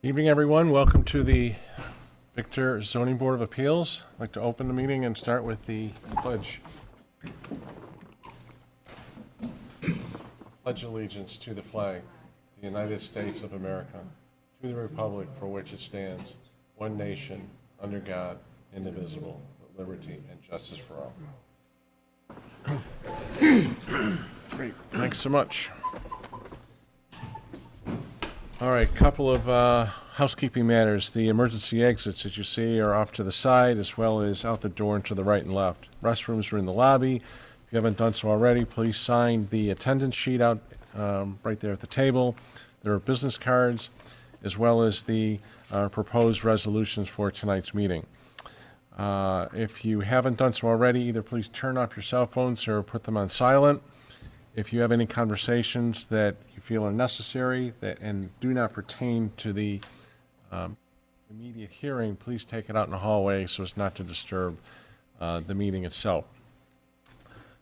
Evening, everyone. Welcome to the Victor Zoning Board of Appeals. I'd like to open the meeting and start with the pledge. Pledge allegiance to the flag, the United States of America, to the republic for which it stands, one nation, under God, indivisible, with liberty and justice for all. Great. Thanks so much. All right, couple of housekeeping matters. The emergency exits, as you see, are off to the side as well as out the door and to the right and left. Restrooms are in the lobby. If you haven't done so already, please sign the attendance sheet out right there at the table. There are business cards as well as the proposed resolutions for tonight's meeting. If you haven't done so already, either please turn off your cell phones or put them on silent. If you have any conversations that you feel are necessary and do not pertain to the immediate hearing, please take it out in the hallway so as not to disturb the meeting itself.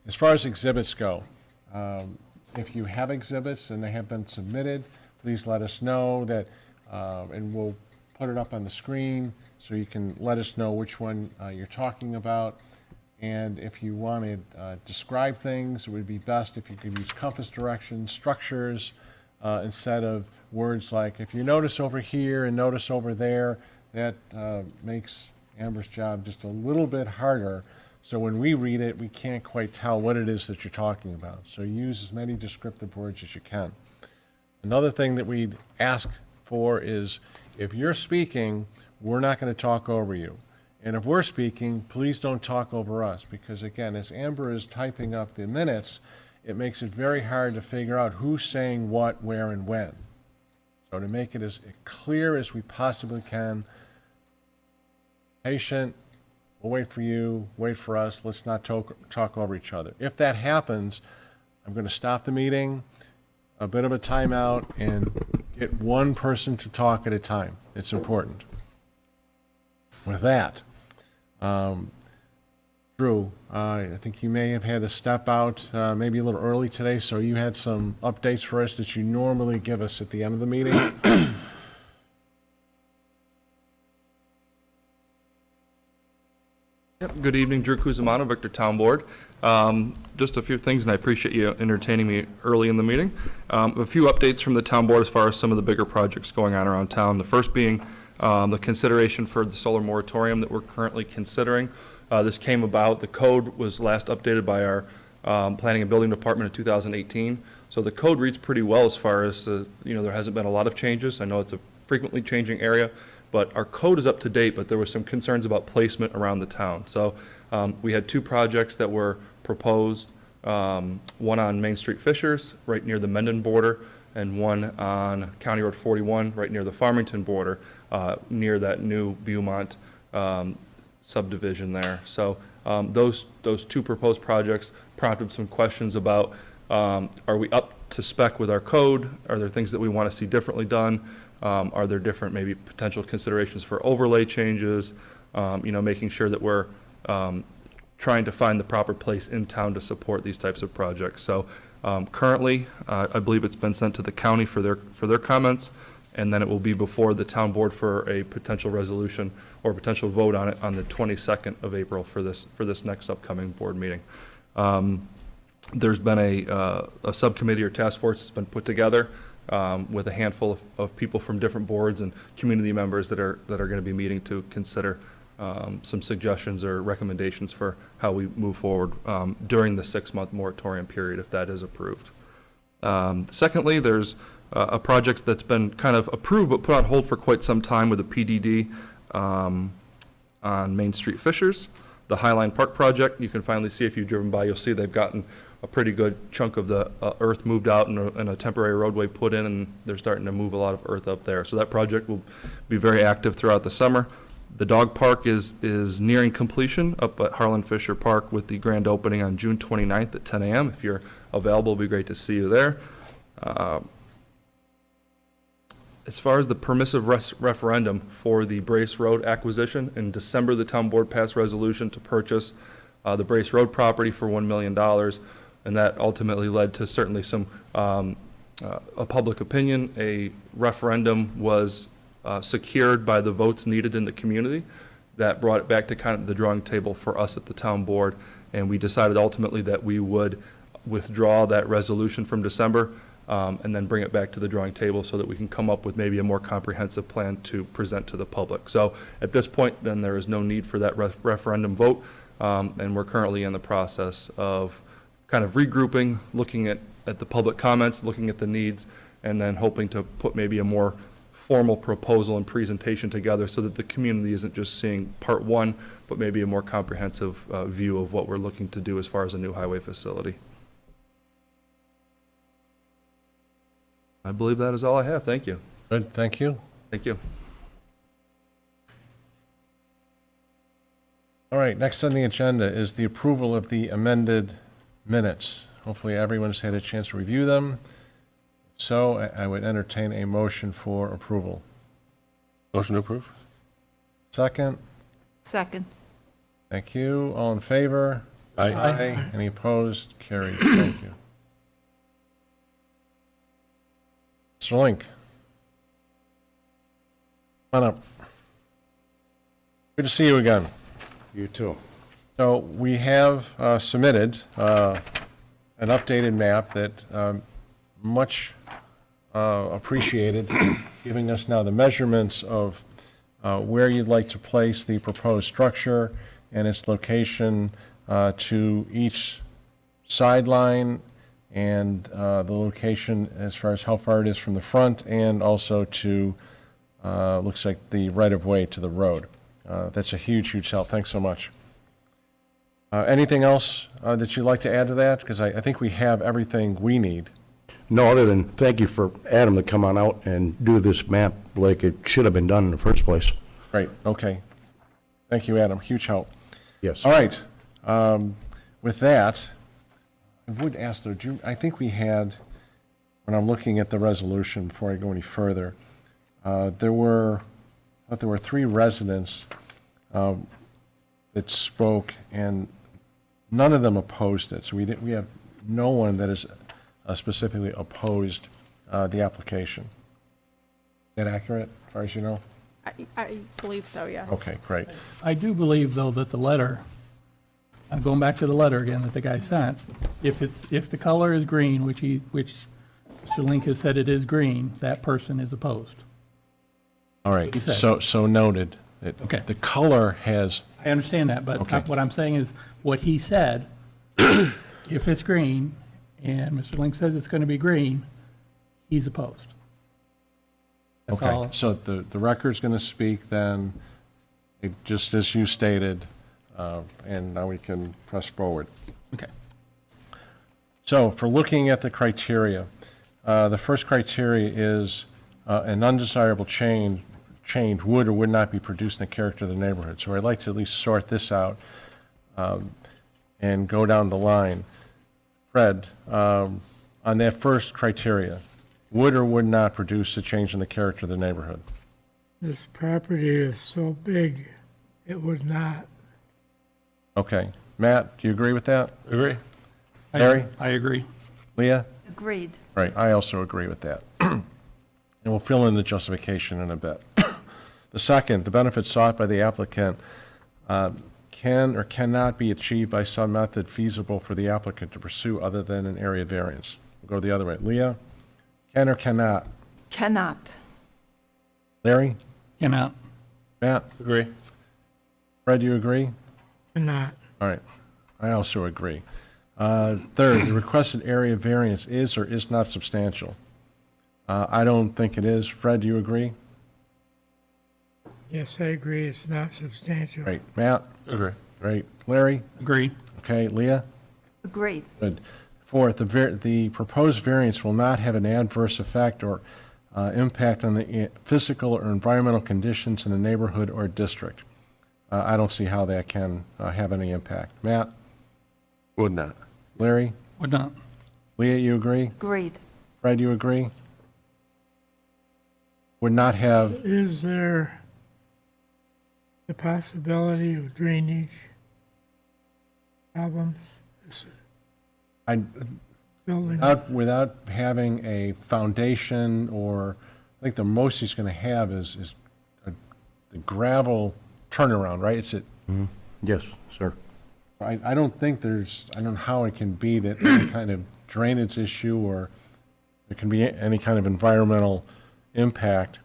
As far as exhibits go, if you have exhibits and they have been submitted, please let us know that, and we'll put it up on the screen so you can let us know which one you're talking about. And if you want to describe things, it would be best if you could use compass directions, structures, instead of words like, if you notice over here and notice over there. That makes Amber's job just a little bit harder. So when we read it, we can't quite tell what it is that you're talking about. So use as many descriptive words as you can. Another thing that we'd ask for is, if you're speaking, we're not going to talk over you. And if we're speaking, please don't talk over us, because again, as Amber is typing up the minutes, it makes it very hard to figure out who's saying what, where, and when. So to make it as clear as we possibly can, patient, we'll wait for you, wait for us, let's not talk over each other. If that happens, I'm going to stop the meeting, a bit of a timeout, and get one person to talk at a time. It's important. With that, Drew, I think you may have had to step out maybe a little early today, so you had some updates for us that you normally give us at the end of the meeting. Yep. Good evening, Drew Cusimano, Victor Town Board. Just a few things, and I appreciate you entertaining me early in the meeting. A few updates from the Town Board as far as some of the bigger projects going on around town. The first being the consideration for the solar moratorium that we're currently considering. This came about, the code was last updated by our Planning and Building Department in 2018. So the code reads pretty well as far as, there hasn't been a lot of changes. I know it's a frequently changing area, but our code is up to date, but there was some concerns about placement around the town. So we had two projects that were proposed, one on Main Street Fishers, right near the Mendon border, and one on County Road 41, right near the Farmington border, near that new Beaumont subdivision there. So those two proposed projects prompted some questions about, are we up to spec with our code? Are there things that we want to see differently done? Are there different maybe potential considerations for overlay changes? Making sure that we're trying to find the proper place in town to support these types of projects. So currently, I believe it's been sent to the county for their comments, and then it will be before the town board for a potential resolution or potential vote on it on the 22nd of April for this next upcoming board meeting. There's been a subcommittee or task force that's been put together with a handful of people from different boards and community members that are going to be meeting to consider some suggestions or recommendations for how we move forward during the 6-month moratorium period, if that is approved. Secondly, there's a project that's been kind of approved but put on hold for quite some time with the PDD on Main Street Fishers. The Highline Park project, you can finally see, if you've driven by, you'll see they've gotten a pretty good chunk of the earth moved out and a temporary roadway put in, and they're starting to move a lot of earth up there. So that project will be very active throughout the summer. The dog park is nearing completion up at Harlan Fisher Park with the grand opening on June 29th at 10 a.m. If you're available, it'll be great to see you there. As far as the permissive referendum for the Brace Road acquisition, in December, the town board passed resolution to purchase the Brace Road property for $1 million, and that ultimately led to certainly some a public opinion. A referendum was secured by the votes needed in the community. That brought it back to kind of the drawing table for us at the town board, and we decided ultimately that we would withdraw that resolution from December, and then bring it back to the drawing table so that we can come up with maybe a more comprehensive plan to present to the public. So at this point, then there is no need for that referendum vote, and we're currently in the process of kind of regrouping, looking at the public comments, looking at the needs, and then hoping to put maybe a more formal proposal and presentation together so that the community isn't just seeing part one, but maybe a more comprehensive view of what we're looking to do as far as a new highway facility. I believe that is all I have. Thank you. Good, thank you. Thank you. All right, next on the agenda is the approval of the amended minutes. Hopefully everyone's had a chance to review them. So I would entertain a motion for approval. Motion to approve? Second? Second. Thank you. All in favor? Aye. Any opposed? Carried. Thank you. Mr. Link. Come on up. Good to see you again. You too. So we have submitted an updated map that much appreciated, giving us now the measurements of where you'd like to place the proposed structure and its location to each sideline and the location as far as how far it is from the front and also to, looks like the right-of-way to the road. That's a huge, huge help. Thanks so much. Anything else that you'd like to add to that? Because I think we have everything we need. No, other than thank you for Adam to come on out and do this map like it should have been done in the first place. Great, okay. Thank you, Adam. Huge help. Yes. All right. With that, I would ask, though, I think we had, when I'm looking at the resolution before I go any further, there were 3 residents that spoke, and none of them opposed it. So we have no one that is specifically opposed the application. Is that accurate, as far as you know? I believe so, yes. Okay, great. I do believe, though, that the letter, I'm going back to the letter again that the guy sent, if the color is green, which Mr. Link has said it is green, that person is opposed. All right, He said. so noted. Okay. The color has, I understand that, but Okay. what I'm saying is, what he said, if it's green, and Mr. Link says it's going to be green, he's opposed. That's okay, all. so the record's going to speak then, just as you stated, and now we can press forward. Okay. So for looking at the criteria, the first criteria is an undesirable change would or would not be produced in the character of the neighborhood. So I'd like to at least sort this out and go down the line. Fred, on that first criteria, would or would not produce a change in the character of the neighborhood? This property is so big, it would not. Okay. Matt, do you agree with that? Agree. Larry? I agree. Leah? Agreed. Right, I also agree with that. And we'll fill in the justification in a bit. The second, the benefits sought by the applicant can or cannot be achieved by some method feasible for the applicant to pursue other than an area variance. We'll go the other way. Leah, can or cannot? Cannot. Larry? Cannot. Matt? Agree. Fred, you agree? Cannot. All right, I also agree. Third, the requested area variance is or is not substantial. I don't think it is. Fred, do you agree? Yes, I agree, it's not substantial. Great. Matt? Agree. Great. Larry? Agree. Okay. Leah? Agreed. Good. Fourth, the proposed variance will not have an adverse effect or impact on the physical or environmental conditions in the neighborhood or district. I don't see how that can have any impact. Matt? Would not. Larry? Would not. Leah, you agree? Agreed. Fred, you agree? Would not have, Is there the possibility of drainage problems? This I, building, without having a foundation or think the most he's going to have is the gravel turnaround, right? It's it. Yes, sir. I don't think I don't know how it can be that any kind of drainage issue or there can be any kind of environmental impact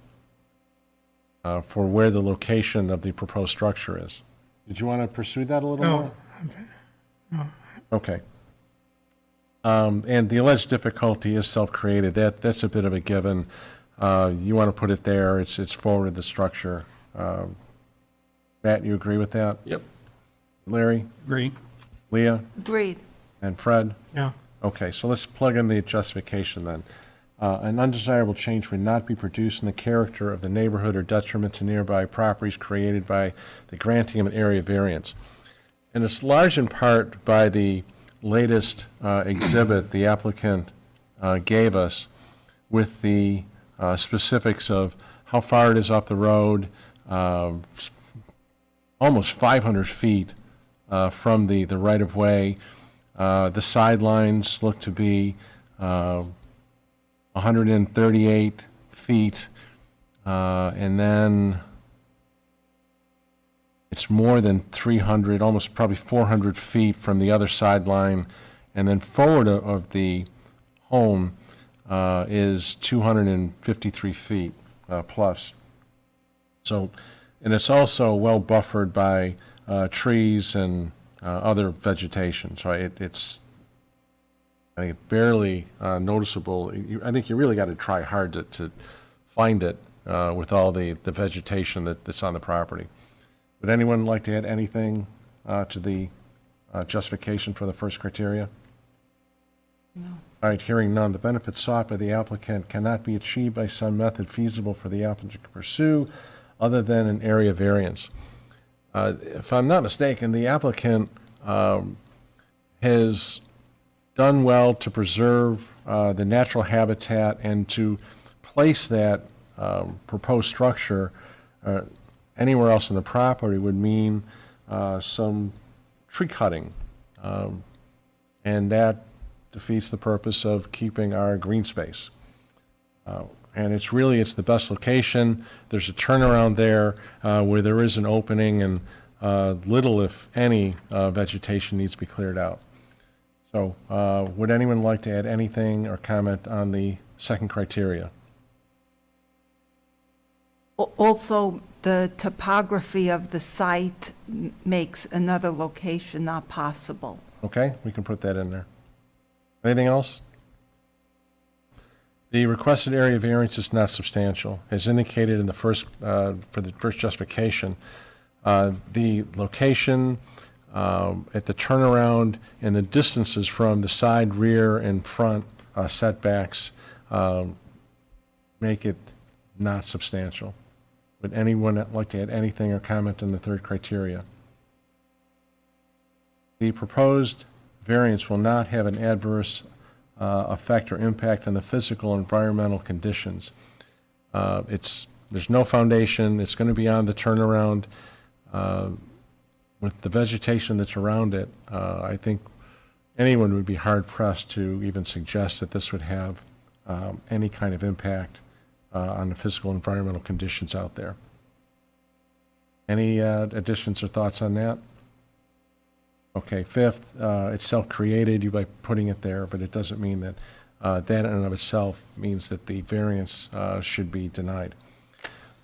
for where the location of the proposed structure is. Did you want to pursue that a little more? No, Okay. And the alleged difficulty is self-created. That's a bit of a given. You want to put it there, it's forward of the structure. Matt, you agree with that? Yep. Larry, Agree. Leah, Agreed. and Fred? yeah, Okay, so let's plug in the justification then. An undesirable change would not be produced in the character of the neighborhood or detriment to nearby properties created by the granting of an area variance. And it's large in part by the latest exhibit the applicant gave us with the specifics of how far it is off the road, almost 500 feet from the right-of-way. The sidelines look to be 138 feet, and then it's more than 300, almost probably 400 feet from the other sideline, and then forward of the home is 253 feet plus. So, and it's also well buffered by trees and other vegetation, so it's, I think, barely noticeable. I think you really got to try hard to find it with all the vegetation that's on the property. Would anyone like to add anything to the justification for the first criteria? No. All right, hearing none, the benefits sought by the applicant cannot be achieved by some method feasible for the applicant to pursue other than an area variance. If I'm not mistaken, the applicant has done well to preserve the natural habitat and to place that proposed structure anywhere else on the property would mean some tree cutting. And that defeats the purpose of keeping our green space. And it's the best location. There's a turnaround there where there is an opening and little, if any, vegetation needs to be cleared out. So would anyone like to add anything or comment on the second criteria? Also, the topography of the site makes another location not possible. Okay, we can put that in there. Anything else? The requested area variance is not substantial. As indicated in the first, for the first justification, the location at the turnaround and the distances from the side, rear, and front setbacks make it not substantial. Would anyone like to add anything or comment on the third criteria? The proposed variance will not have an adverse effect or impact on the physical and environmental conditions. There's no foundation. It's going to be on the turnaround. With the vegetation that's around it, I think anyone would be hard-pressed to even suggest that this would have any kind of impact on the physical and environmental conditions out there. Any additions or thoughts on that? Okay, fifth, it's self-created, you by putting it there, but it doesn't mean that that in and of itself means that the variance should be denied.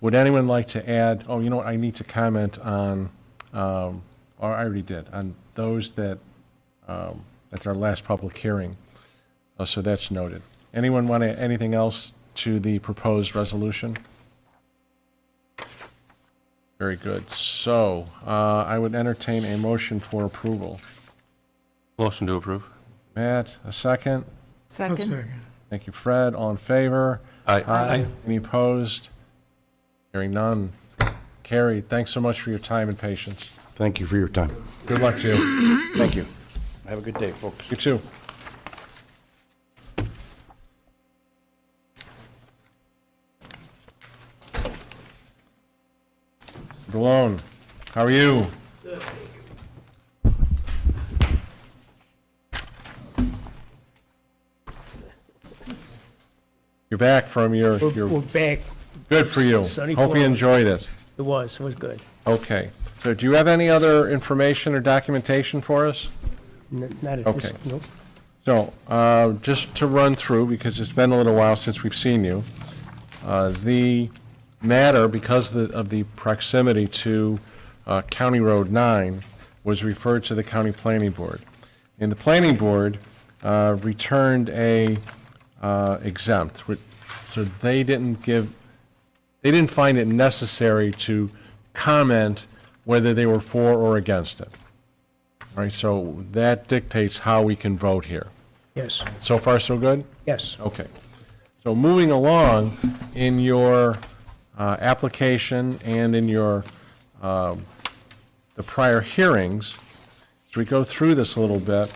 Would anyone like to add, oh, you know what, I need to comment on, or I already did, on those that, at our last public hearing, so that's noted. Anyone want to add anything else to the proposed resolution? Very good. So I would entertain a motion for approval. Motion to approve. Matt, a second. I'll Second? second. Thank you, Fred. All in favor? Aye. Any opposed? Hearing none. Carried. Thanks so much for your time and patience. Thank you for your time. Good luck to you. Thank you. Have a good day, folks. You too. Malone, how are you? You're back from your, We're back. good for you. Sunny Hope you Florida. enjoyed it. It was good. Okay. So do you have any other information or documentation for us? Not at this, Okay. nope. So, just to run through, because it's been a little while since we've seen you, the matter, because of the proximity to County Road 9, was referred to the County Planning Board. And the Planning Board returned a exempt, so they didn't find it necessary to comment whether they were for or against it. All right, so that dictates how we can vote here. Yes, So far, so good? yes. Okay. So moving along, in your application and in your, the prior hearings, as we go through this a little bit,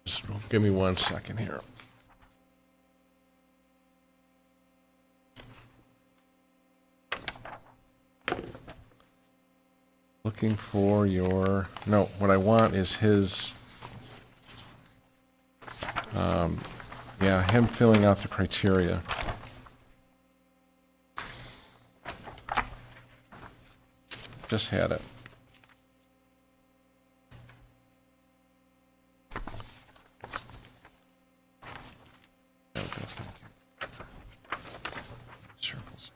just give me 1 second here. Looking for your, no, what I want is his, yeah, him filling out the criteria. Just had it. There we go, thank you. Circles.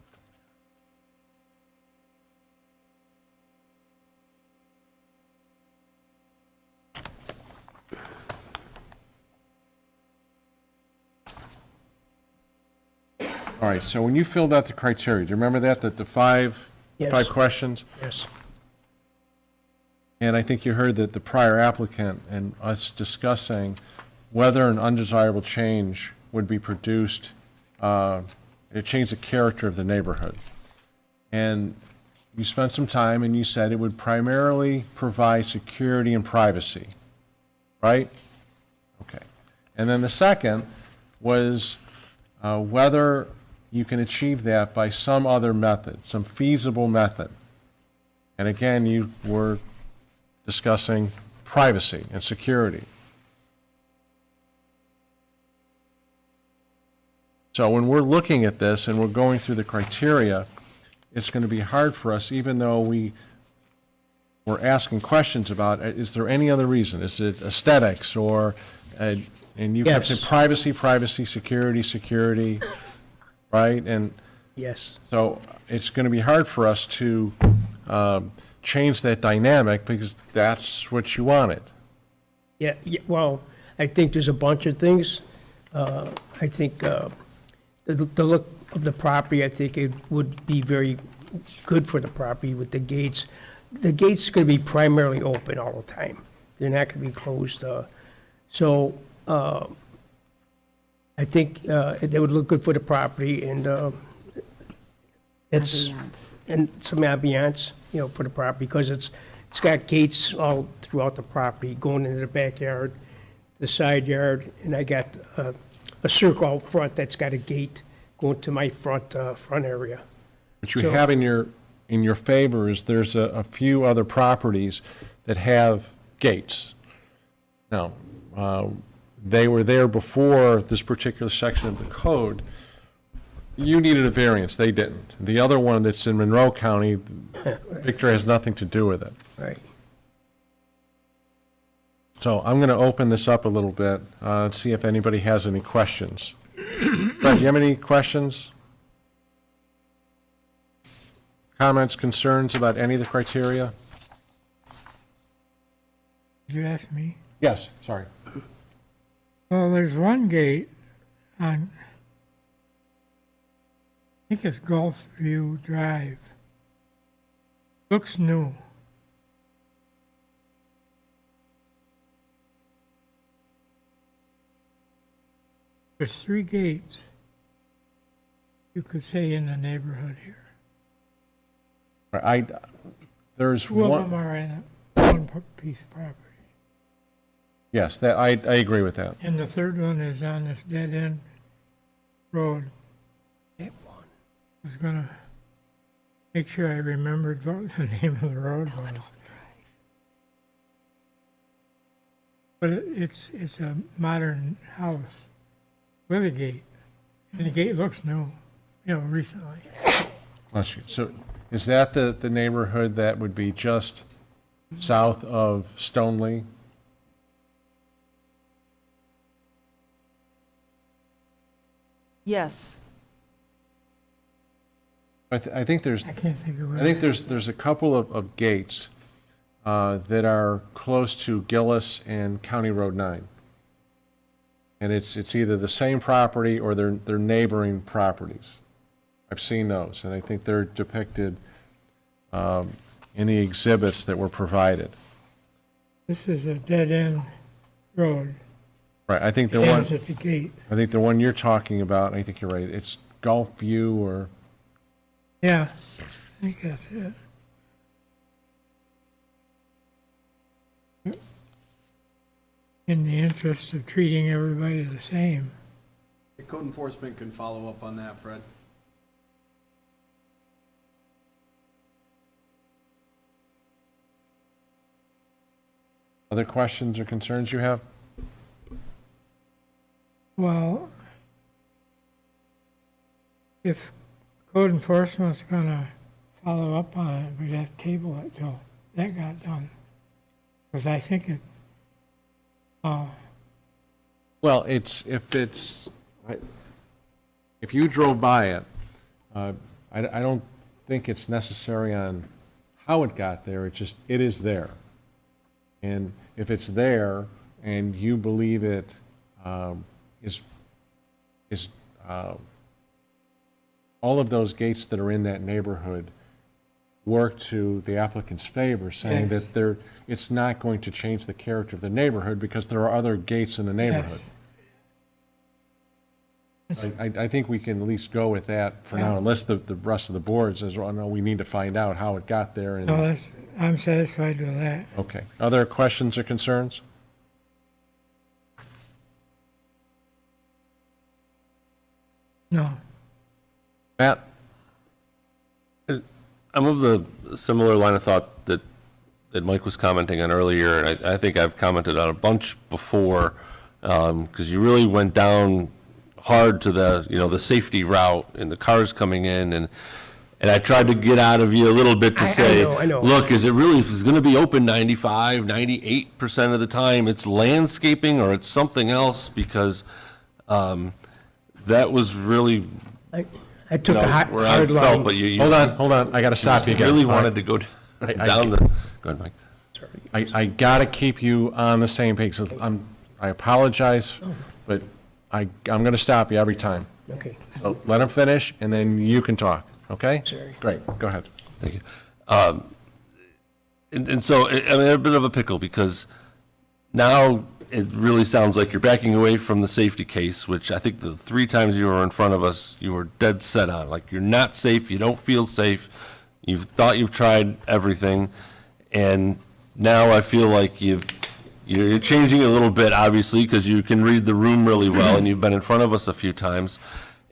All right, so when you filled out the criteria, do you remember that the five Yes. questions? Yes, And I think you heard that the prior applicant and us discussing whether an undesirable change would be produced, it changed the character of the neighborhood. And you spent some time and you said it would primarily provide security and privacy, right? Okay. And then the second was whether you can achieve that by some other method, some feasible method. And again, you were discussing privacy and security. So when we're looking at this and we're going through the criteria, it's going to be hard for us, even though we're asking questions about, is there any other reason? Is it aesthetics or, and you kept saying Yes. privacy, security, right? And yes, so it's going to be hard for us to change that dynamic because that's what you wanted. yeah, well, I think there's a bunch of things. I think the look of the property, I think it would be very good for the property with the gates. The gates are gonna be primarily open all the time. They're not gonna be closed, so, I think, they would look good for the property and, it's, and some ambiance, for the property, because it's got gates all throughout the property, going into the backyard, the side yard, and I got a circle out front that's got a gate going to my front area. What you So- have in your favor is there's a few other properties that have gates. Now, they were there before this particular section of the code. You needed a variance, they didn't. The other one that's in Monroe County, Victor has nothing to do with it. Right. So I'm going to open this up a little bit, and see if anybody has any questions. Brett, do you have any questions? Comments, concerns about any of the criteria? Did you ask me? Yes, sorry. Well, there's one gate on, I think it's Gulfview Drive. Looks new. There's 3 gates, you could say, in the neighborhood here. There's 2 of them one, are in one piece of property. yes, that, I agree with that. And the third one is on this dead-end road. That one. I was gonna make sure I remembered what the name of the road was. But it's a modern house. with a gate, and the gate looks new, recently. Bless you. So is that the neighborhood that would be just south of Stoneleigh? Yes. I think there's, I can't think of what. I think there's a couple of gates that are close to Gillis and County Road 9. And it's either the same property or they're neighboring properties. I've seen those, and I think they're depicted in the exhibits that were provided. This is a dead-end road. Right, I think the It one, ends at the gate. I think the one you're talking about, I think you're right, it's Gulf View or, Yeah, I think that's it. In the interest of treating everybody the same. The code enforcement can follow up on that, Fred. other questions or concerns you have? Well, if code enforcement's gonna follow up on it, we'd have to table it till that got done. Because I think it, Well, if you drove by it, I don't think it's necessary on how it got there, it is there. And if it's there and you believe it is all of those gates that are in that neighborhood work to the applicant's favor, saying Yes. that it's not going to change the character of the neighborhood because there are other gates in the neighborhood. I think we can at least go with that for now, Yeah. unless the rest of the board says, well, no, we need to find out how it got there. no, And I'm satisfied with that. okay. Other questions or concerns? No, Matt? I'm of the similar line of thought that Mike was commenting on earlier, and I think I've commented on a bunch before, because you really went down hard to the safety route and the cars coming in, and I tried to get out of you a little bit to I say, know. look, is it really, if it's going to be open 95, 98% of the time, it's landscaping or it's something else, because that was really, I took a hard where I hard felt, line. but you Hold on, I gotta stop you again. really All right. wanted to go down the, go ahead, Mike. I gotta keep you on the same page, so I apologize, but I'm gonna stop you every time. Okay, So let him finish, and then you can talk, okay? Sorry. Great, go ahead. Thank you. And so I'm in a bit of a pickle because now it really sounds like you're backing away from the safety case, which I think the 3 times you were in front of us, you were dead set on. Like, you're not safe, you don't feel safe, you've thought you've tried everything, and now I feel like you're changing a little bit, obviously, because you can read the room really well, and you've been in front of us a few times.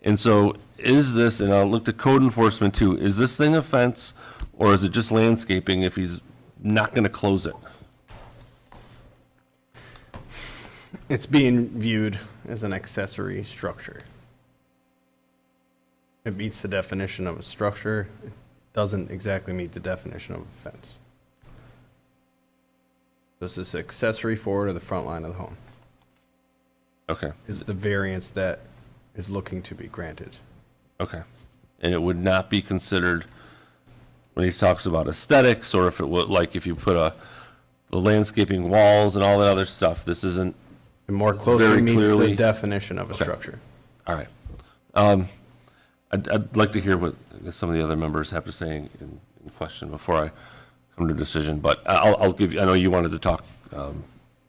And so is this, and I'll look to code enforcement too, is this thing a fence, or is it just landscaping if he's not going to close it? It's being viewed as an accessory structure. It meets the definition of a structure. It doesn't exactly meet the definition of a fence. This is accessory forward to the front line of the home. Okay, Is the variance that is looking to be granted. okay. And it would not be considered, when he talks about aesthetics, or if it would, like if you put the landscaping walls and all that other stuff, this isn't, It more It's closely very meets clearly- the definition of a structure. all right. I'd like to hear what I guess some of the other members have to say in question before I come to a decision, but I'll give you, I know you wanted to talk.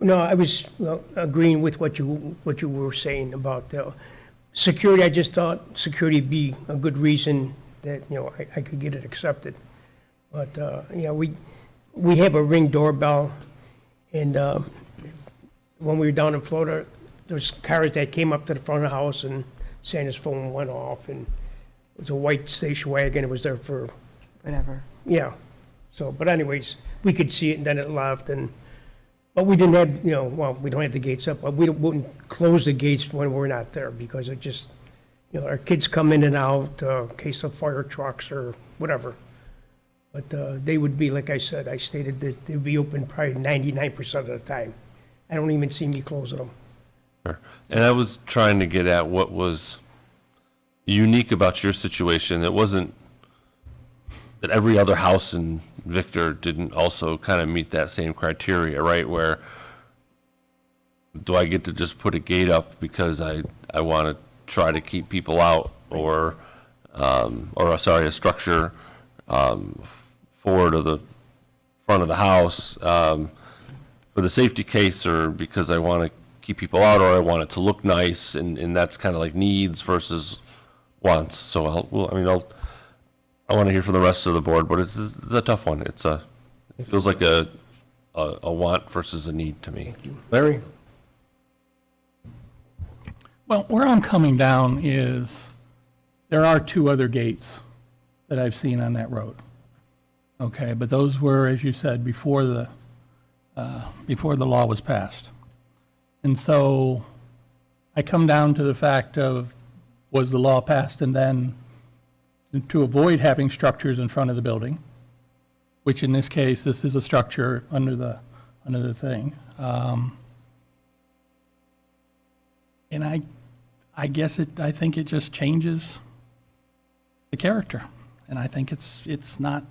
No, I was agreeing with what you were saying about security. I just thought security would be a good reason that, I could get it accepted. But, we have a Ring doorbell, and when we were down in Florida, there's cars that came up to the front of the house and saying his phone went off, and it was a white station wagon. It was there for, Whatever. yeah. So, but anyways, we could see it, and then it left, and But we didn't have, well, we don't have the gates up, but we wouldn't close the gates when we're not there, because it just, our kids come in and out, in case of fire trucks or whatever. But they would be, like I said, I stated that they'd be open probably 99% of the time. I don't even see me closing them. Sure. And I was trying to get at what was unique about your situation. It wasn't that every other house in Victor didn't also kind of meet that same criteria, right? Where do I get to just put a gate up because I want to try to keep people out, or a structure forward of the front of the house for the safety case, or because I want to keep people out, or I want it to look nice, and that's kind of like needs versus wants. So I want to hear from the rest of the board, but it's a tough one. It feels like a want versus a need to me. Larry? Well, where I'm coming down is, there are 2 other gates that I've seen on that road. Okay, but those were, as you said, before the law was passed. And so I come down to the fact of, was the law passed and then to avoid having structures in front of the building, which in this case, this is a structure under the thing. And I guess I think it just changes the character. And I think it's not,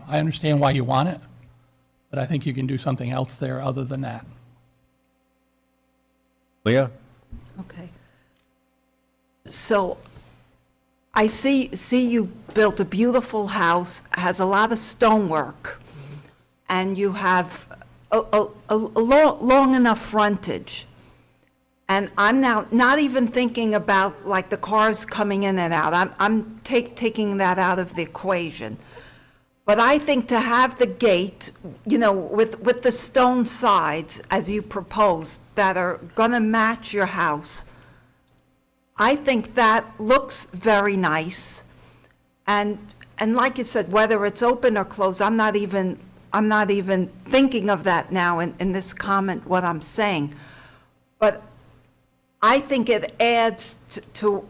I understand why you want it, but I think you can do something else there other than that. Leah? Okay. So I see you built a beautiful house, has a lot of stonework, and you have a long enough frontage. And I'm now not even thinking about like the cars coming in and out. I'm taking that out of the equation. But I think to have the gate, with the stone sides, as you proposed, that are gonna match your house, I think that looks very nice. And like you said, whether it's open or closed, I'm not even thinking of that now in this comment, what I'm saying. But I think it adds to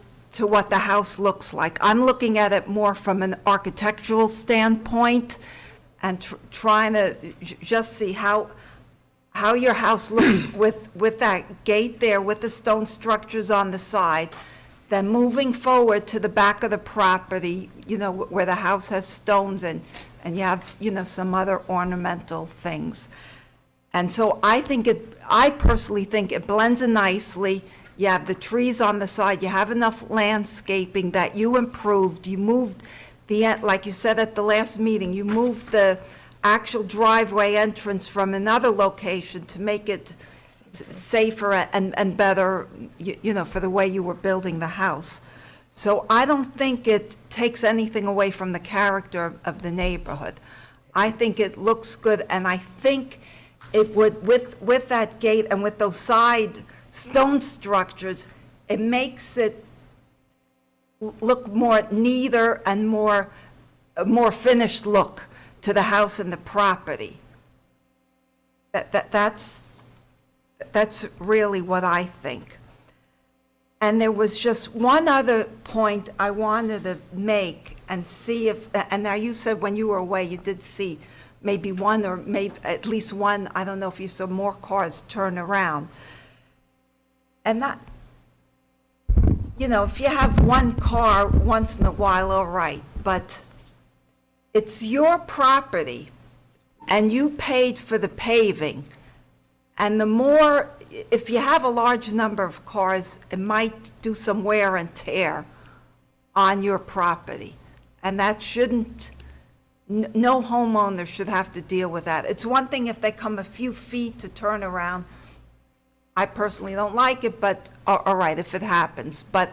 what the house looks like. I'm looking at it more from an architectural standpoint and trying to just see how your house looks with that gate there, with the stone structures on the side, then moving forward to the back of the property, where the house has stones and you have, some other ornamental things. And so I personally think it blends in nicely. You have the trees on the side, you have enough landscaping that you improved. You moved like you said at the last meeting, you moved the actual driveway entrance from another location to make it safer and better, for the way you were building the house. So I don't think it takes anything away from the character of the neighborhood. I think it looks good, and I think it would, with that gate and with those side stone structures, it makes it look more neater and more finished look to the house and the property. That's really what I think. And there was just one other point I wanted to make and see if, and now you said when you were away, you did see maybe one or maybe at least one, I don't know if you saw more cars turn around. And that, if you have one car once in a while, all right, but it's your property and you paid for the paving. And the more, if you have a large number of cars, it might do some wear and tear on your property. And that shouldn't, no homeowner should have to deal with that. It's one thing if they come a few feet to turn around. I personally don't like it, but all right, if it happens. But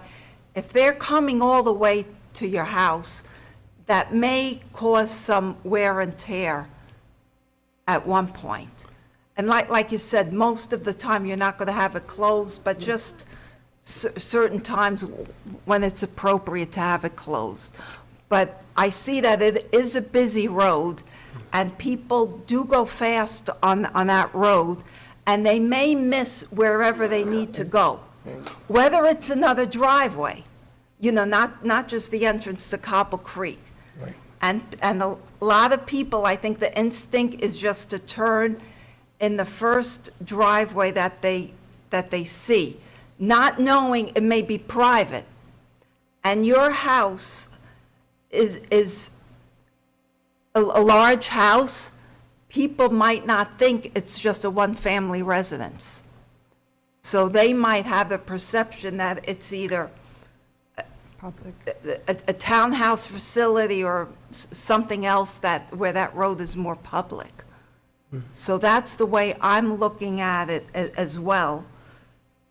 if they're coming all the way to your house, that may cause some wear and tear at one point. And like you said, most of the time you're not going to have it closed, but just certain times when it's appropriate to have it closed. But I see that it is a busy road, and people do go fast on that road, and they may miss wherever they need to go. Whether it's another driveway, not just the entrance to Cobble Creek. Right. And a lot of people, I think the instinct is just to turn in the first driveway that they see, not knowing it may be private. And your house is a large house. People might not think it's just a one-family residence. So they might have the perception that it's either a townhouse facility or something else where that road is more public. So that's the way I'm looking at it as well,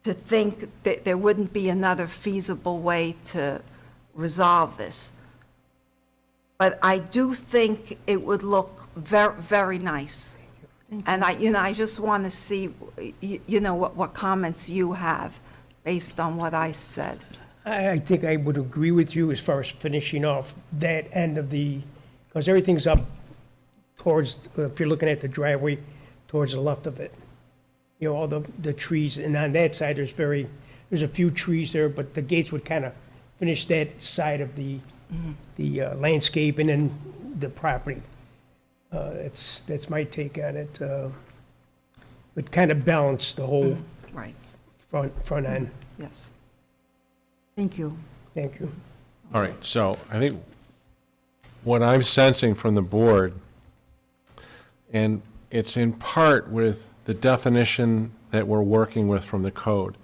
to think that there wouldn't be another feasible way to resolve this. But I do think it would look very, very nice. And I just want to see, what comments you have based on what I said. I think I would agree with you as far as finishing off that end of because everything's up towards, if you're looking at the driveway, towards the left of it. All the trees, and on that side, there's a few trees there, but the gates would kind of finish that side of the landscape and then the property. That's my take on it. Would kind of balance the whole Right, front end. yes. Thank you. Thank you. All right, so I think what I'm sensing from the board, and it's in part with the definition that we're working with from the code.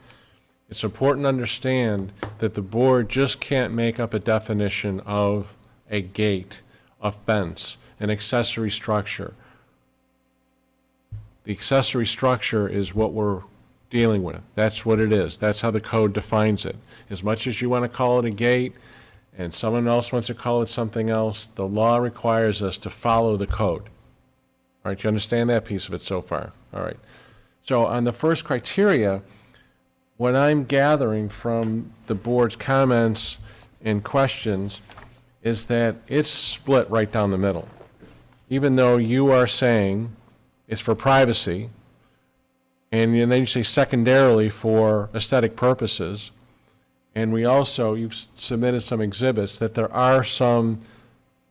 It's important to understand that the board just can't make up a definition of a gate, a fence, an accessory structure. The accessory structure is what we're dealing with. That's what it is. That's how the code defines it. As much as you want to call it a gate, and someone else wants to call it something else, the law requires us to follow the code. All right, you understand that piece of it so far? All right. So on the first criteria, what I'm gathering from the board's comments and questions is that it's split right down the middle. Even though you are saying it's for privacy, and then you say secondarily for aesthetic purposes, and you've submitted some exhibits that there are some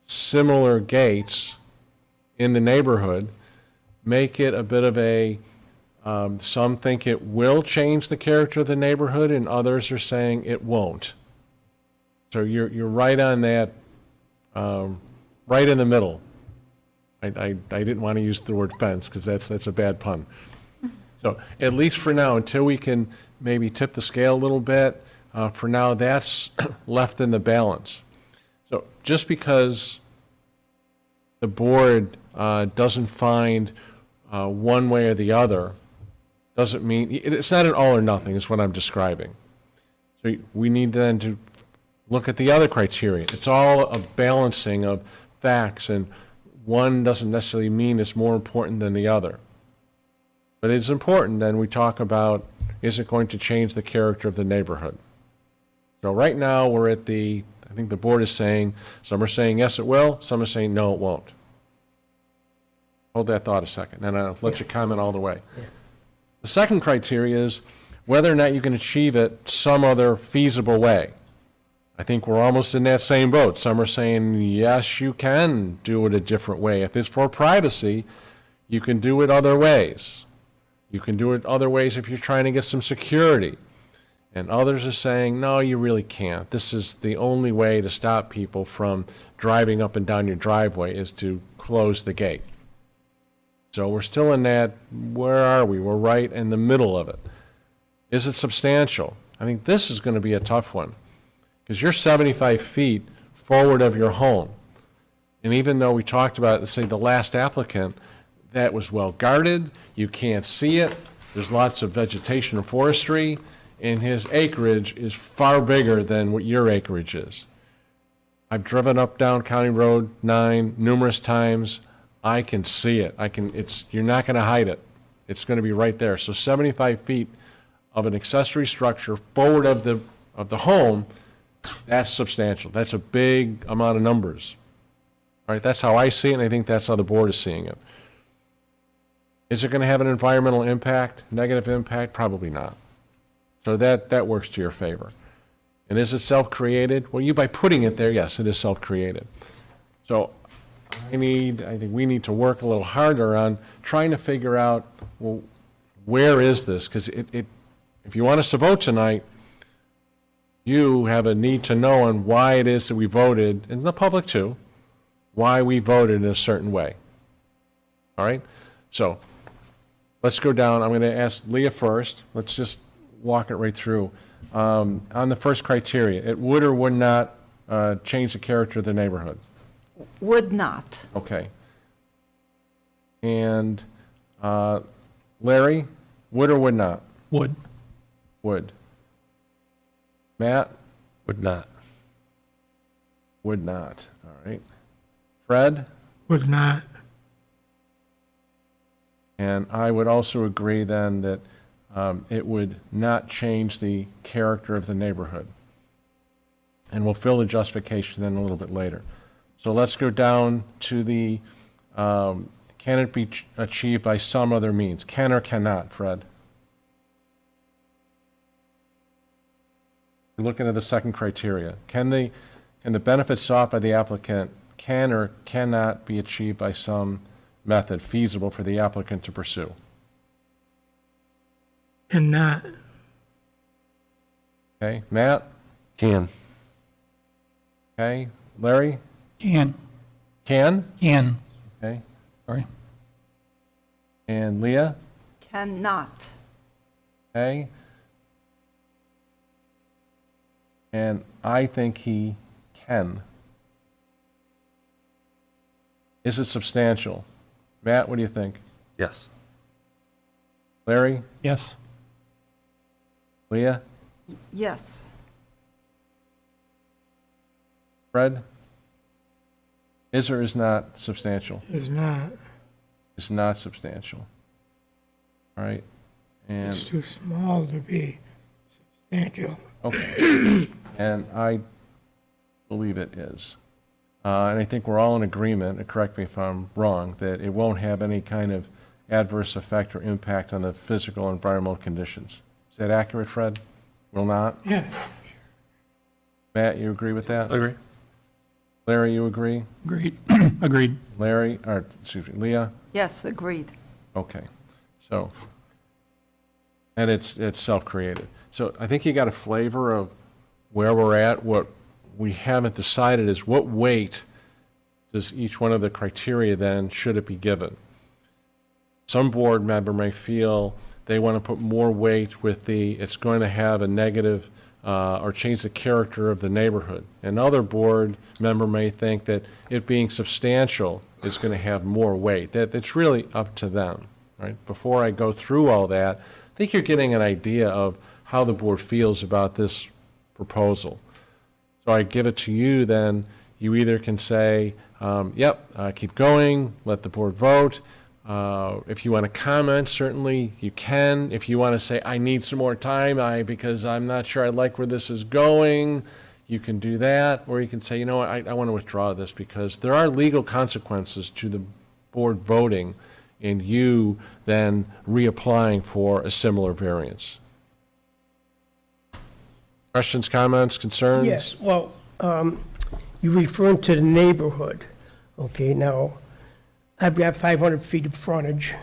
similar gates in the neighborhood, make it a bit of a, some think it will change the character of the neighborhood, and others are saying it won't. So you're right on that, right in the middle. I didn't want to use the word fence, because that's a bad pun. So at least for now, until we can maybe tip the scale a little bit, for now, that's left in the balance. So just because the board doesn't find one way or the other, doesn't mean, it's not an all or nothing, is what I'm describing. So we need then to look at the other criteria. It's all a balancing of facts, and one doesn't necessarily mean it's more important than the other. But it's important, and we talk about, is it going to change the character of the neighborhood? So right now, we're at I think the board is saying, some are saying yes, it will, some are saying no, it won't. Hold that thought a second, and I'll let you comment all the way. Yeah. The second criteria is whether or not you can achieve it some other feasible way. I think we're almost in that same boat. Some are saying, yes, you can do it a different way. If it's for privacy, you can do it other ways. You can do it other ways if you're trying to get some security. And others are saying, no, you really can't. This is the only way to stop people from driving up and down your driveway, is to close the gate. So we're still in that, where are we? We're right in the middle of it. Is it substantial? I think this is going to be a tough one, because you're 75 feet forward of your home. And even though we talked about, let's say, the last applicant, that was well guarded, you can't see it, there's lots of vegetation and forestry, and his acreage is far bigger than what your acreage is. I've driven up down County Road 9 numerous times. I can see it. You're not going to hide it. It's going to be right there. So 75 feet of an accessory structure forward of the home, that's substantial. That's a big amount of numbers. All right, that's how I see it, and I think that's how the board is seeing it. Is it going to have an environmental impact, negative impact? Probably not. So that works to your favor. And is it self-created? Well, by putting it there, yes, it is self-created. So I think we need to work a little harder on trying to figure out, well, where is this? Because if you want us to vote tonight, you have a need to know on why it is that we voted, and the public too, why we voted in a certain way. All right? So let's go down. I'm going to ask Leah first. Let's just walk it right through. On the first criteria, it would or would not change the character of the neighborhood. Would not. Okay. And Larry, would or would not? Would. Would. Matt? Would not. Would not. All right. Fred? Would not. And I would also agree then that it would not change the character of the neighborhood. And we'll fill the justification then a little bit later. So let's go down to the, can it be achieved by some other means? Can or cannot, Fred? We're looking at the second criteria. Can the benefits sought by the applicant can or cannot be achieved by some method feasible for the applicant to pursue? Cannot. Okay, Matt? Can. Okay, Larry? Can. Can? Can. Okay, Sorry. and Leah? Cannot. Okay. And I think he can. Is it substantial? Matt, what do you think? Yes. Larry? Yes. Leah? Yes. Fred? Is or is not substantial? Is not. Is not substantial. All right, It's and, too small to be substantial. okay, and I believe it is. And I think we're all in agreement, and correct me if I'm wrong, that it won't have any kind of adverse effect or impact on the physical or environmental conditions. Is that accurate, Fred? Will not? Yeah. Matt, you agree with that? Agree. Larry, you agree? Agreed. Agreed. Larry, or, excuse me, Leah? Yes, agreed. Okay, so, and it's self-created. So I think you got a flavor of where we're at. What we haven't decided is what weight does each one of the criteria then, should it be given? Some board member may feel they want to put more weight with it's going to have a negative or change the character of the neighborhood. Another board member may think that it being substantial is going to have more weight. It's really up to them, right? Before I go through all that, I think you're getting an idea of how the board feels about this proposal. So I give it to you, then you either can say, keep going, let the board vote. If you want to comment, certainly you can. If you want to say, I need some more time because I'm not sure I like where this is going, you can do that. Or you can say, you know what, I want to withdraw this because there are legal consequences to the board voting and you then reapplying for a similar variance. Questions, comments, concerns? Yes, well, you referring to the neighborhood. Okay, now, I've got 500 feet of frontage.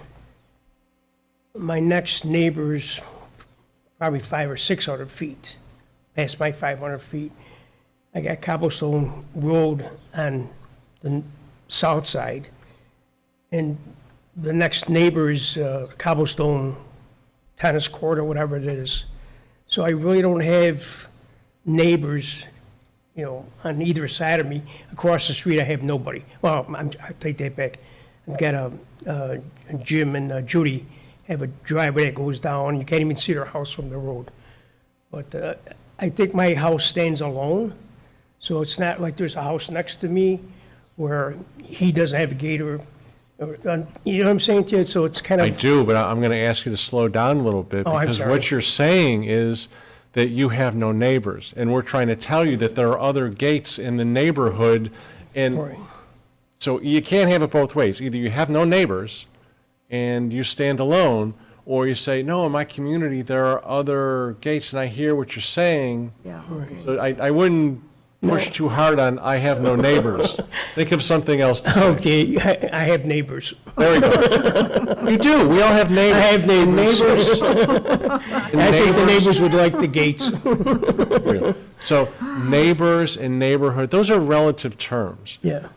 My next neighbor's probably 500 or 600 feet, past my 500 feet. I got cobblestone road on the south side, and the next neighbor is cobblestone tennis court or whatever it is. So I really don't have neighbors, on either side of me. Across the street, I have nobody. Well, I take that back. I've got a Jim and Judy have a driveway that goes down. You can't even see their house from the road. But I think my house stands alone, so it's not like there's a house next to me where he doesn't have a gate or you know what I'm saying to you? So it's kind I of, do, but I'm going to ask you to slow down a little bit Oh, I'm because sorry. what you're saying is that you have no neighbors, and we're trying to tell you that there are other gates in the neighborhood, and Right. So you can't have it both ways. Either you have no neighbors and you stand alone, or you say, no, in my community, there are other gates, and I hear what you're saying. Yeah. So I wouldn't push too hard on, I have no neighbors. Think of something else to say. Okay, I have neighbors. There we go. You do, we all have I neighbors. have neighbors. And I think the neighbors would like the gates. So neighbors and neighborhood, those are relative terms. Yeah,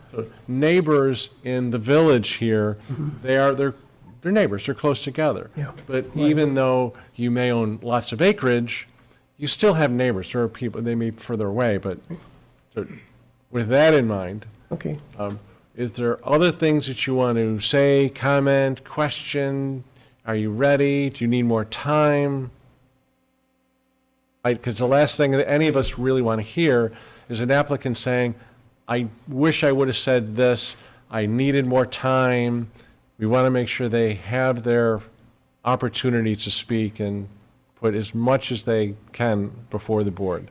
Neighbors in the village here, they're neighbors, they're close together. Yeah. But even though you may own lots of acreage, you still have neighbors. There are people, they may be further away, but so with that in mind, okay. is there other things that you want to say, comment, question? Are you ready? Do you need more time? Because the last thing that any of us really want to hear is an applicant saying, I wish I would have said this, I needed more time. We want to make sure they have their opportunity to speak and put as much as they can before the board.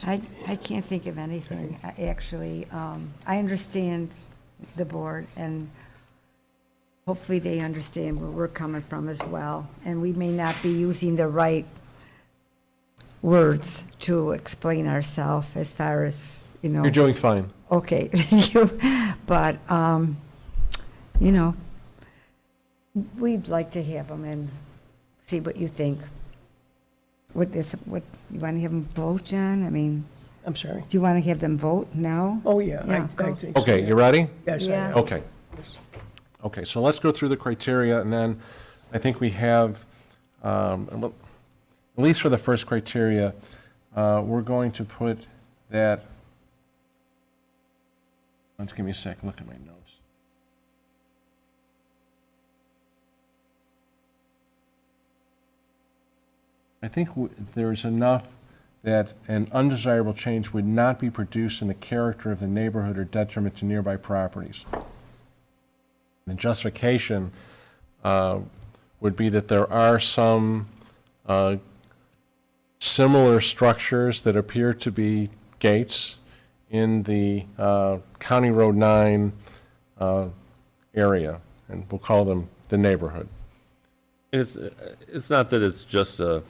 I can't think of anything, actually. I understand the board, and hopefully they understand where we're coming from as well. And we may not be using the right words to explain ourselves as far as, you know. You're doing fine. Okay, thank you. But, you know, we'd like to have them and see what you think. What, you want to have them vote, John? I mean, I'm sorry. do you want to have them vote now? Oh, yeah, Yeah, I go. think so. Okay, you ready? Yes, I Yeah. am. Okay. Okay, so let's go through the criteria, and then I think we have, well, at least for the first criteria, we're going to put that, let's give me a second, look at my notes. I think there's enough that an undesirable change would not be produced in the character of the neighborhood or detriment to nearby properties. The justification would be that there are some similar structures that appear to be gates in the County Road 9 area, and we'll call them the neighborhood. And it's not that it's just a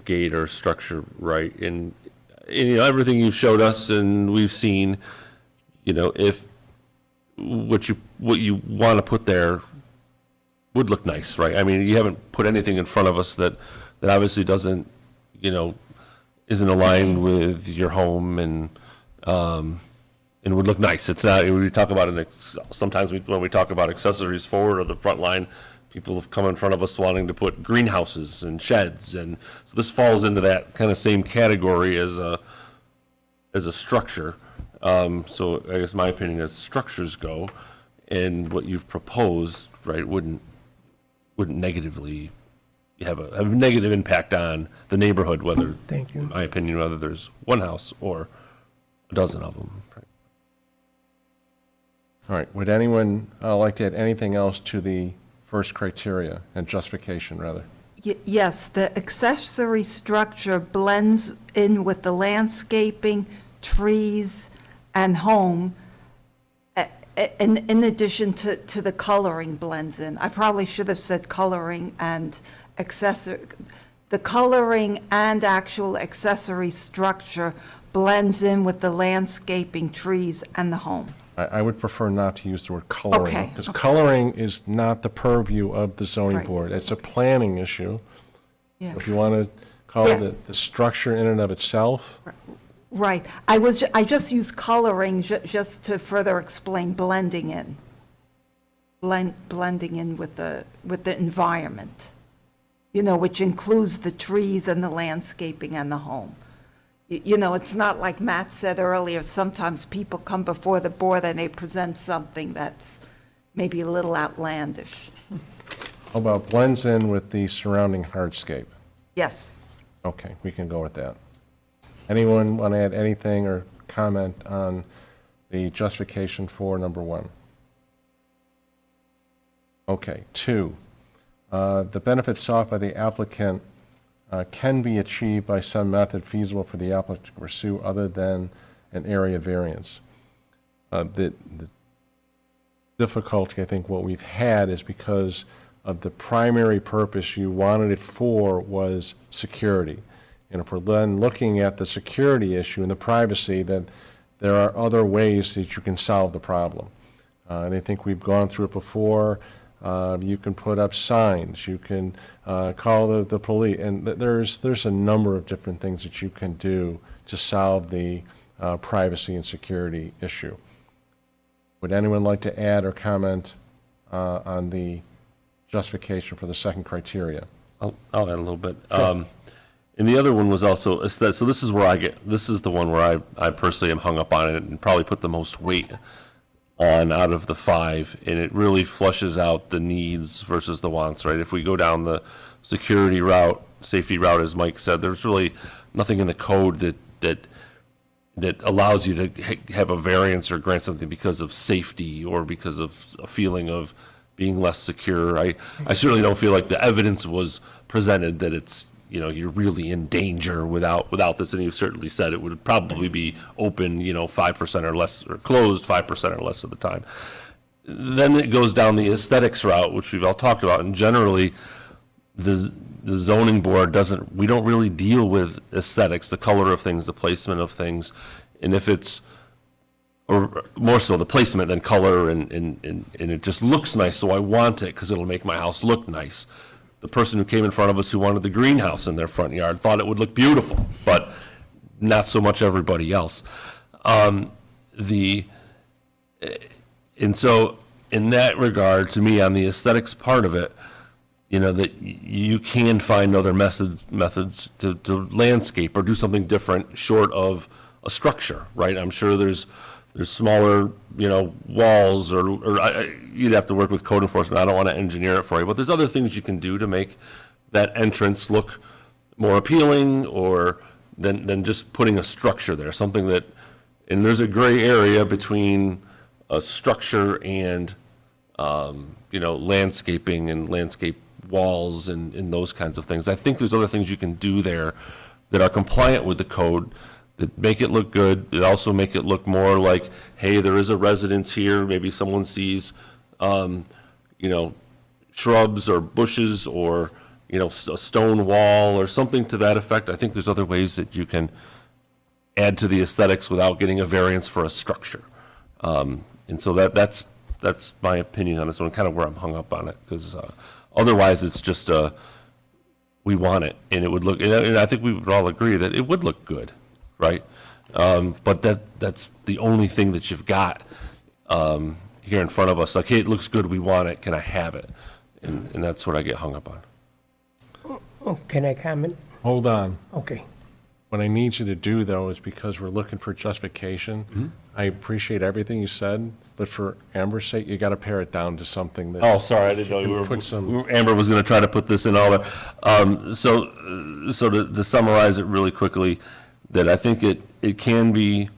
gate or structure, right? And you know, everything you've showed us and we've seen, you know, if what you want to put there would look nice, right? I mean, you haven't put anything in front of us that obviously doesn't, you know, isn't aligned with your home and would look nice. It's not, we talk about sometimes when we talk about accessories forward or the front line, people have come in front of us wanting to put greenhouses and sheds, and so this falls into that kind of same category as a structure. So I guess my opinion as structures go, and what you've proposed, right, wouldn't negatively have a negative impact on the neighborhood, whether, Thank you. in my opinion, whether there's one house or a dozen of them. All right, would anyone like to add anything else to the first criteria and justification, rather? Yes, the accessory structure blends in with the landscaping, trees, and home, in addition to the coloring blends in. I probably should have said coloring and accessory. The coloring and actual accessory structure blends in with the landscaping, trees, and the home. I would prefer not to use the word coloring. Okay, Because okay. coloring is not the purview of the zoning Right. board. It's a planning issue. Yeah. If you want to call Yeah. it the structure in and of itself, Right. I just use coloring just to further explain blending in. Blending in with the environment, you know, which includes the trees and the landscaping and the home. You know, it's not like Matt said earlier, sometimes people come before the board and they present something that's maybe a little outlandish. how about blends in with the surrounding hardscape? Yes. Okay, we can go with that. Anyone want to add anything or comment on the justification for number 1? Okay, 2, the benefits sought by the applicant can be achieved by some method feasible for the applicant to pursue other than an area variance. The difficulty, I think, what we've had is because of the primary purpose you wanted it for was security. And if we're then looking at the security issue and the privacy, then there are other ways that you can solve the problem. And I think we've gone through it before. You can put up signs, you can call the police, and there's a number of different things that you can do to solve the privacy and security issue. Would anyone like to add or comment on the justification for the second criteria? I'll add a little bit. And the other one was also aesthetic. So this is where this is the one where I personally am hung up on it and probably put the most weight on out of the 5, and it really flushes out the needs versus the wants, right? If we go down the security route, safety route, as Mike said, there's really nothing in the code that allows you to have a variance or grant something because of safety or because of a feeling of being less secure. I certainly don't feel like the evidence was presented that it's, you're really in danger without this, and you certainly said it would probably be open, 5% or less, or closed 5% or less of the time. Then it goes down the aesthetics route, which we've all talked about, and generally, the zoning board we don't really deal with aesthetics, the color of things, the placement of things, and if it's, or more so the placement than color, and it just looks nice, so I want it because it'll make my house look nice. The person who came in front of us who wanted the greenhouse in their front yard thought it would look beautiful, but not so much everybody else. And so in that regard, to me, on the aesthetics part of it, that you can find other methods to landscape or do something different short of a structure, right? I'm sure there's smaller, walls, or you'd have to work with code enforcement. I don't want to engineer it for you, but there's other things you can do to make that entrance look more appealing, or than just putting a structure there, something that, and there's a gray area between a structure and, landscaping and landscape walls and those kinds of things. I think there's other things you can do there that are compliant with the code, that make it look good, that also make it look more like, hey, there is a residence here, maybe someone sees, shrubs or bushes or, a stone wall or something to that effect. I think there's other ways that you can add to the aesthetics without getting a variance for a structure. And so that's my opinion on this one, kind of where I'm hung up on it, because otherwise it's just, we want it, and it would look, and I think we would all agree that it would look good. Right? But that's the only thing that you've got here in front of us. Like, hey, it looks good, we want it, can I have it? And that's what I get hung up on. Oh, can I comment? Hold on. Okay. What I need you to do, though, is because we're looking for justification, I appreciate everything you said, but for Amber's sake, you got to pare it down to something that. Oh, sorry, I didn't know you Put some- Amber was going to try to put this in all there. So to summarize it really quickly, that I think it can be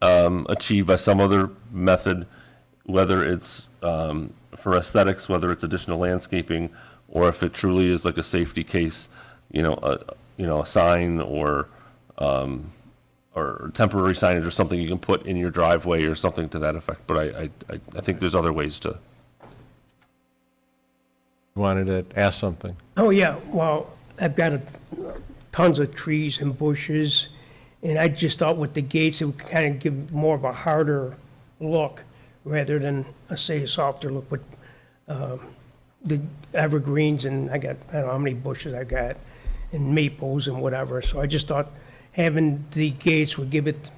achieved by some other method, whether it's for aesthetics, whether it's additional landscaping, or if it truly is like a safety case, a sign or temporary signage or something you can put in your driveway or something to that effect. But I think there's other ways to. You wanted to ask something. Oh, yeah, well, I've got tons of trees and bushes, and I just thought with the gates, it would kind of give more of a harder look rather than, say, a softer look with the evergreens, and I don't know how many bushes I got, and maples and whatever. So I just thought having the gates would give it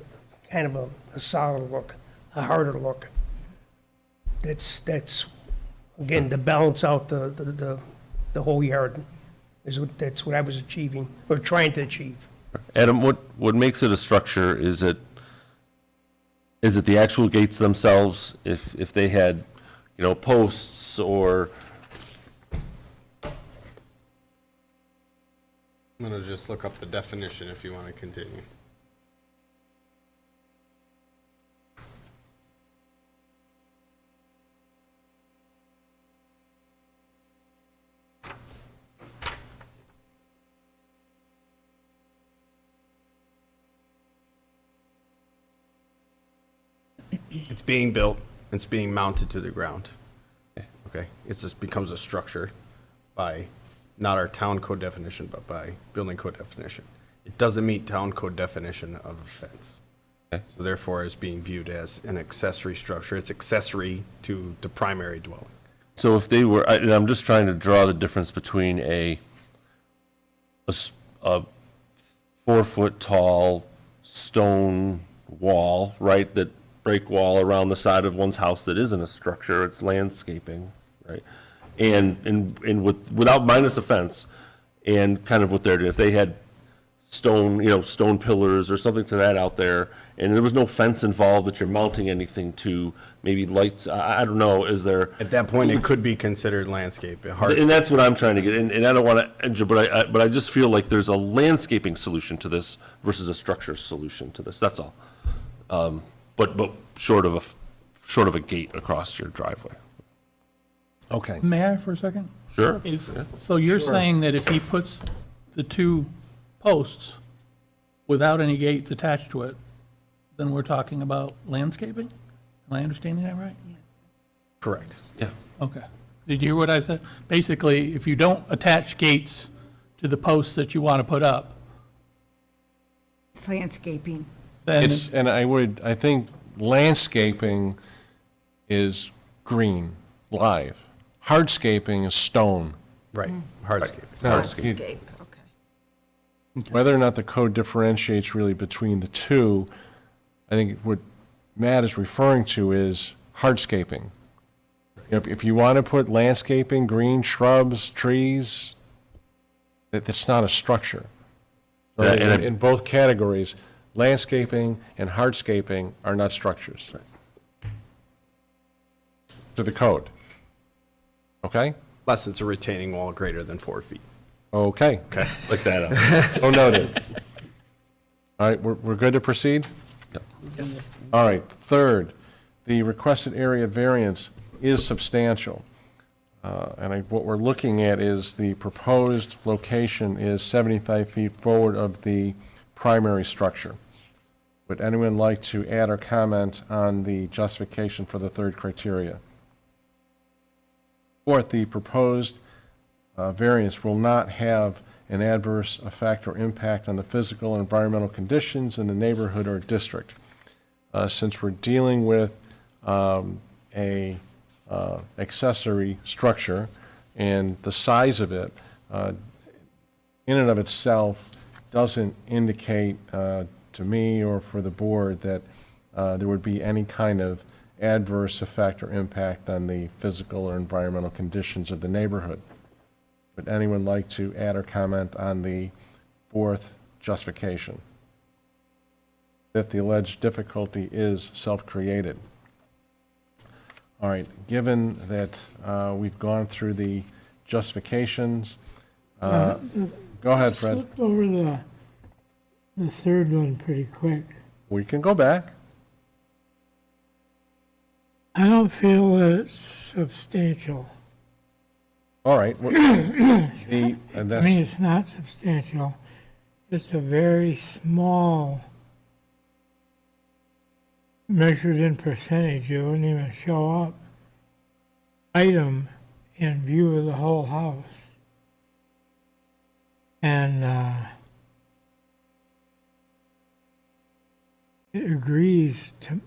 kind of a solid look, a harder look. That's again, to balance out the whole yard. That's what I was achieving, or trying to achieve. Adam, what makes it a structure, is it the actual gates themselves? If they had, posts or. I'm gonna just look up the definition if you want to continue. It's being built, it's being mounted to the ground. Okay, it just becomes a structure by, not our town code definition, but by building code definition. It doesn't meet town code definition of a fence. Okay. So therefore, it's being viewed as an accessory structure. It's accessory to the primary dwelling. So if they were, and I'm just trying to draw the difference between a 4-foot tall stone wall, right, that break wall around the side of one's house that isn't a structure, it's landscaping, right? And without minus a fence, and kind of what they're doing, if they had stone pillars or something to that out there, and there was no fence involved that you're mounting anything to, maybe lights, I don't know, is there? At that point, it could be considered landscape. And that's what I'm trying to get, and I don't want to, but I just feel like there's a landscaping solution to this versus a structure solution to this, that's all. But short of a gate across your driveway. Okay. May I for a second? Sure. So you're saying that if he puts the 2 posts without any gates attached to it, then we're talking about landscaping? Am I understanding that right? Correct. Yeah. Okay. Did you hear what I said? Basically, if you don't attach gates to the posts that you want to put up, It's landscaping. then, And I think landscaping is green, live. Hardscaping is stone. Right, hardscape. Hardscape. Landscape, okay. Whether or not the code differentiates really between the two, I think what Matt is referring to is hardscaping. If you want to put landscaping, green shrubs, trees, that's not a structure. So Yeah, and in both categories, landscaping and hardscaping are not structures. To the code. Okay? Unless it's a retaining wall greater than 4 feet. Okay. Okay. Look that up. So noted. All right, we're good to proceed? All right, third, the requested area variance is substantial. What we're looking at is the proposed location is 75 feet forward of the primary structure. Would anyone like to add or comment on the justification for the third criteria? Fourth, the proposed variance will not have an adverse effect or impact on the physical and environmental conditions in the neighborhood or district. Since we're dealing with a accessory structure and the size of it, in and of itself doesn't indicate to me or for the board that there would be any kind of adverse effect or impact on the physical or environmental conditions of the neighborhood. Would anyone like to add or comment on the fourth justification? That the alleged difficulty is self-created. All right, given that we've gone through the justifications, go ahead, Fred. Flip over the third one pretty quick. We can go back. I don't feel that it's substantial. All right. And To that's, me, it's not substantial. It's a very small, measured in percentage, it wouldn't even show up, item in view of the whole house. And it agrees to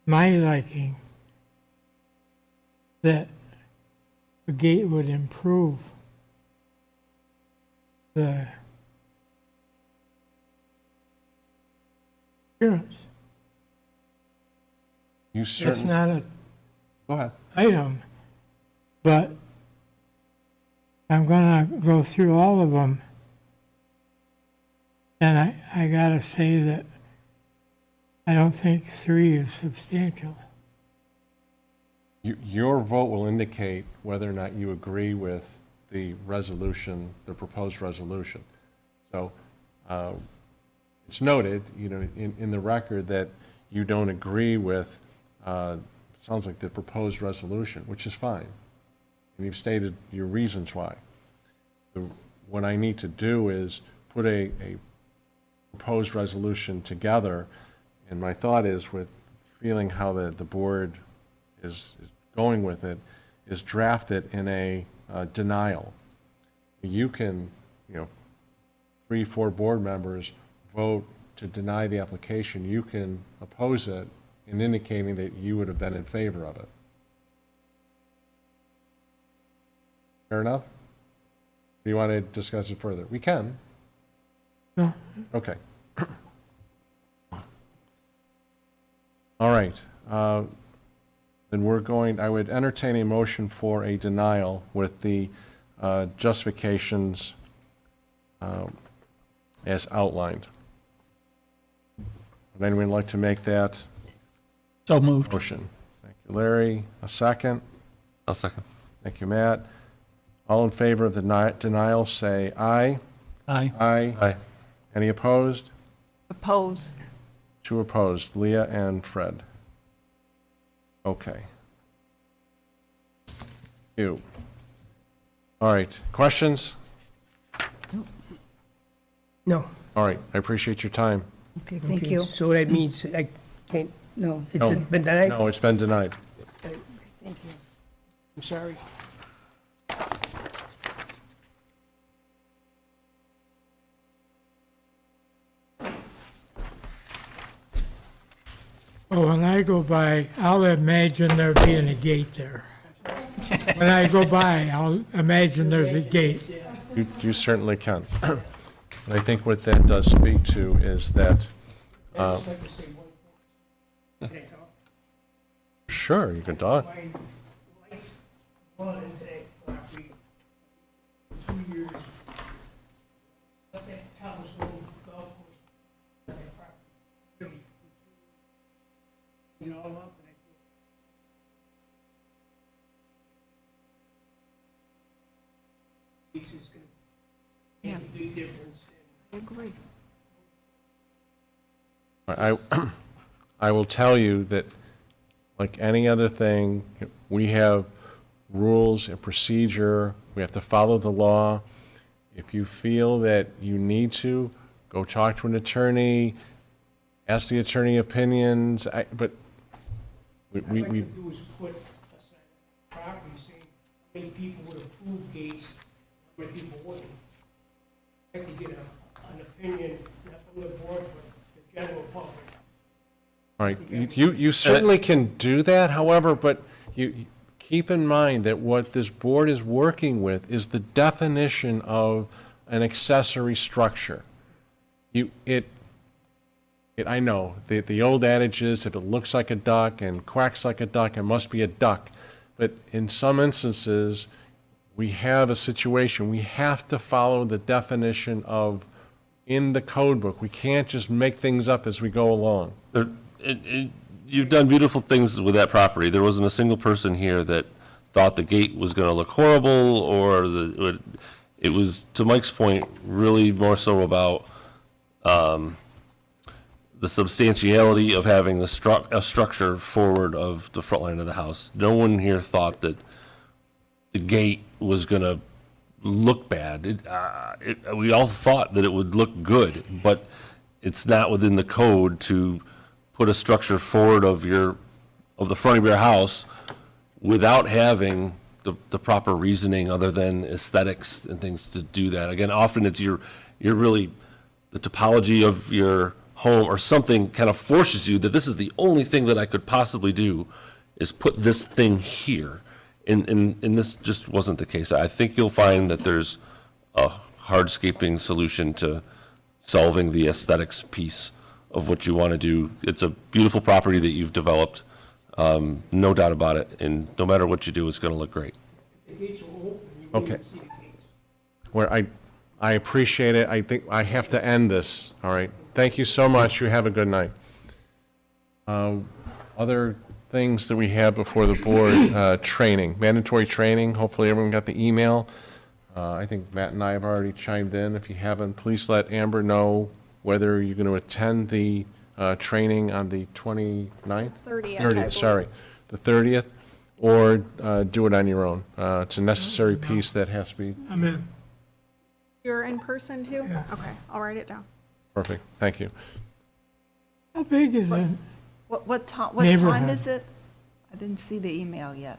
my liking that a gate would improve the appearance. you It's certainly, not an go ahead. item, but I'm gonna go through all of them. And I gotta say that I don't think 3 is substantial. Your vote will indicate whether or not you agree with the resolution, the proposed resolution. So it's noted, in the record that you don't agree with, sounds like the proposed resolution, which is fine. And you've stated your reasons why. What I need to do is put a proposed resolution together, and my thought is with feeling how the board is going with it, is draft it in a denial. You can, 3, 4 board members vote to deny the application. You can oppose it in indicating that you would have been in favor of it. Fair enough? Do you want to discuss it further? We can. No. Okay. All right. Then I would entertain a motion for a denial with the justifications as outlined. Would anyone like to make that So moved. motion? Thank you, Larry. A second? I'll second. Thank you, Matt. All in favor of the denial, say aye. Aye. Aye. Aye. Any opposed? Oppose. 2 opposed, Leah and Fred. Okay. You. All right, questions? No. All right, I appreciate your time. Okay, thank Okay, you. So that means I can't, No, it's No. been denied? No, it's been denied. thank you. I'm sorry. Well, when I go by, I'll imagine there being a gate there. When I go by, I'll imagine there's a gate. You certainly can. And I think what that does speak to is that, sure, you can talk. My wife bought into that property for 2 years. Let that cobblestone golf course on that property. Really, you know, all up and it's gonna make a big difference. I agree. I will tell you that, like any other thing, we have rules and procedure. We have to follow the law. If you feel that you need to, go talk to an attorney, ask the attorney opinions, but we, What I'd like we, to do is put a sign on the property saying how many people would approve gates, how many people wouldn't. I'd like to get an opinion, not from the board, but the general public. all right, you certainly can do that, however, but you keep in mind that what this board is working with is the definition of an accessory structure. I know, the old adage is if it looks like a duck and quacks like a duck, it must be a duck. But in some instances, we have a situation, we have to follow the definition of in the code book. We can't just make things up as we go along. You've done beautiful things with that property. There wasn't a single person here that thought the gate was going to look horrible, or it was, to Mike's point, really more so about the substantiality of having a structure forward of the front line of the house. No one here thought that the gate was going to look bad. We all thought that it would look good, but it's not within the code to put a structure forward of the front of your house without having the proper reasoning other than aesthetics and things to do that. Again, often it's you're really, the topology of your home or something kind of forces you that this is the only thing that I could possibly do is put this thing here. And this just wasn't the case. I think you'll find that there's a hardscaping solution to solving the aesthetics piece of what you want to do. It's a beautiful property that you've developed, no doubt about it. And no matter what you do, it's going to look great. The gates are open, you Okay. wouldn't see the gates. Where I appreciate it. I think I have to end this, all right? Thank you so much. You have a good night. Other things that we have before the board, training, mandatory training. Hopefully everyone got the email. I think Matt and I have already chimed in. If you haven't, please let Amber know whether you're going to attend the training on the 29th? 30th, I 30th, believe. sorry, the 30th, or do it on your own. It's a necessary piece that has to be, I'm in. You're in person too? Okay, I'll write it down. perfect, thank you. How big is it? What time Neighborhood. is it? I didn't see the email yet.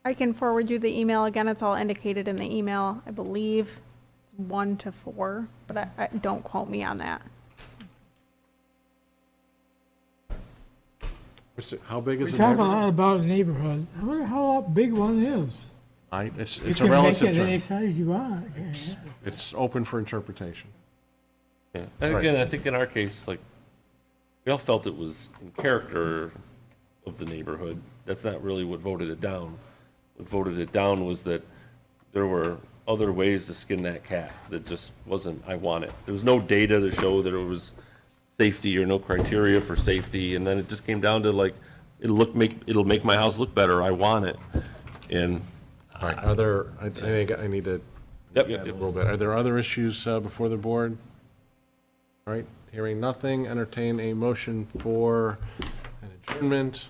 I can forward you the email again. It's all indicated in the email. I believe it's 1 to 4, but don't quote me on that. How big We is the talk a neighborhood? lot about a neighborhood. I wonder how big one is. It's You a can make relative it any term. size you want. Okay, yeah. It's open for interpretation. Yeah. And Right. again, I think in our case, like, we all felt it was in character of the neighborhood. That's not really what voted it down. What voted it down was that there were other ways to skin that cat that just wasn't, I want it. There was no data to show that it was safety or no criteria for safety, and then it just came down to like, it'll make my house look better, I want it. And, All right, are there, I think I need to Yep, add yep, a yep. little bit. Are there other issues before the board? All right, hearing nothing, entertain a motion for an adjournment.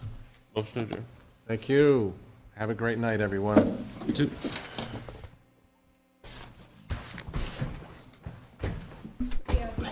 motion to adjourn. Thank you. Have a great night, everyone. You too.